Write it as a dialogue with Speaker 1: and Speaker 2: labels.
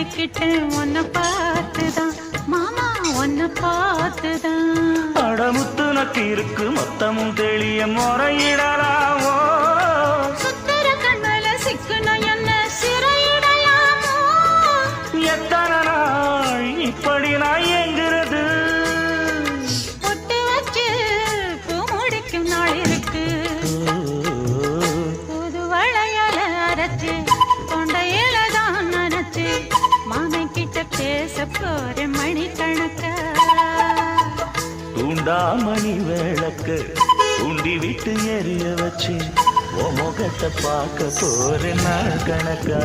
Speaker 1: மாட்டிக்கிட்டேன் உன்னை பார்த்துதான் மாமா உன்னை பார்த்துதான்.
Speaker 2: அடமுத்து நக்கு இருக்கு மொத்தமும் தெளிய முறையிடலாமோ
Speaker 1: சுத்தர கண்மல சிக்குன என்ன சிறையிடலாமோ.
Speaker 2: எத்தனை நாள் இப்படி நான் எங்கிறது
Speaker 1: பொட்டு வச்சு பூ முடிக்கும் நாள் இருக்கு. புது வளையல அரைச்சு கொண்டையில தான் நினைச்சு மாமன் கிட்ட பேச போற மணிக்கணக்க.
Speaker 2: தூண்டாமணி விளக்கு தூண்டி விட்டு எரிய வச்சு உன் முகத்தை பார்க்க போற நாள் கணக்கா.